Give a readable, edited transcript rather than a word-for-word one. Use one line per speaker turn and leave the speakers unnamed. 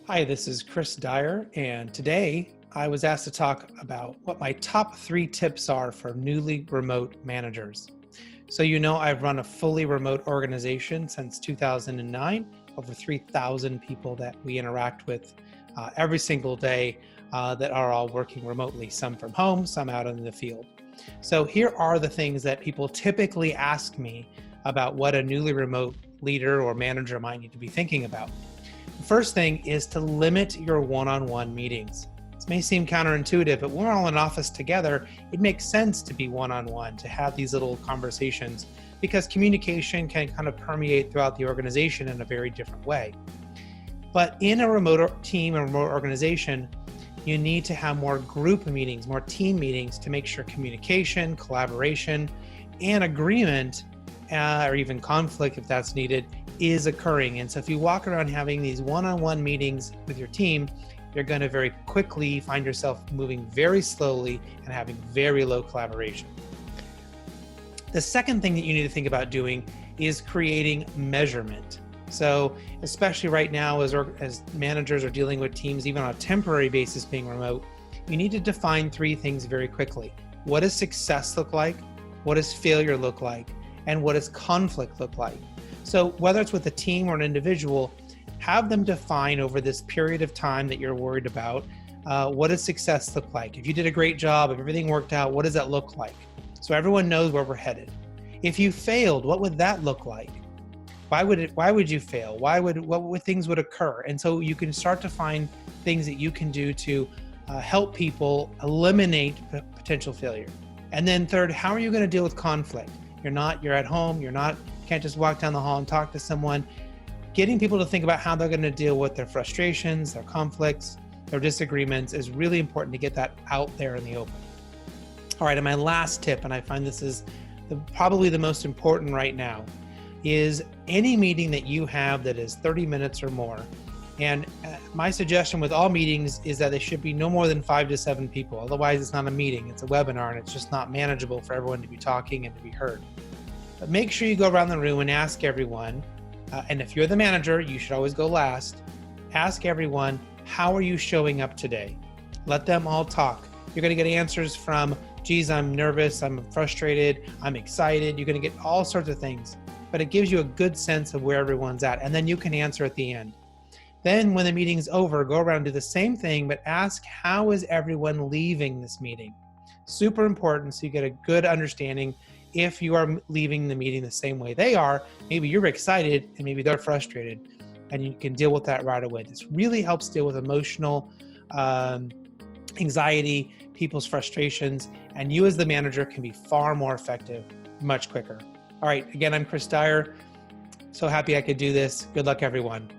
Hi, this is Chris Dyer, and today I was asked to talk about what my top 3 tips are for newly remote managers. So, I've run a fully remote organization since 2009, over 3,000 people that we interact with every single day that are all working remotely, some from home, some out in the field. So, here are the things that people typically ask me about what a newly remote leader or manager might need to be thinking about. The first thing is to limit your one-on-one meetings. This may seem counterintuitive, but when we're all in office together, it makes sense to be one-on-one, to have these little conversations, because communication can kind of permeate throughout the organization in a very different way. But in a remote team and remote organization, you need to have more group meetings, more team meetings to make sure communication, collaboration, and agreement, or even conflict if that's needed, is occurring. And so if you walk around having these one-on-one meetings with your team, you're going to very quickly find yourself moving very slowly and having very low collaboration. The second thing that you need to think about doing is creating measurement. So especially right now, as managers are dealing with teams, even on a temporary basis being remote, you need to define 3 things very quickly. What does success look like? What does failure look like? And what does conflict look like? So whether it's with a team or an individual, have them define over this period of time that you're worried about, what does success look like? If you did a great job, if everything worked out, what does that look like? So everyone knows where we're headed. If you failed, what would that look like? Why would you fail? What things would occur? And so you can start to find things that you can do to help people eliminate potential failure. And then third, how are you going to deal with conflict? You're at home, can't just walk down the hall and talk to someone. Getting people to think about how they're going to deal with their frustrations, their conflicts, their disagreements is really important to get that out there in the open. All right, and my last tip, and I find this is probably the most important right now, is any meeting that you have that is 30 minutes or more. And my suggestion with all meetings is that they should be no more than 5 to 7 people. Otherwise, it's not a meeting, it's a webinar, and it's just not manageable for everyone to be talking and to be heard. But make sure you go around the room and ask everyone, and if you're the manager, you should always go last. Ask everyone, how are you showing up today? Let them all talk. You're going to get answers from, geez, I'm nervous, I'm frustrated, I'm excited. You're going to get all sorts of things, but it gives you a good sense of where everyone's at, and then you can answer at the end. Then when the meeting's over, go around and do the same thing, but ask, how is everyone leaving this meeting? Super important, so you get a good understanding. If you are leaving the meeting the same way they are, maybe you're excited and maybe they're frustrated, and you can deal with that right away. This really helps deal with emotional anxiety, people's frustrations, and you as the manager can be far more effective, much quicker. All right, again, I'm Chris Dyer. So happy I could do this. Good luck, everyone.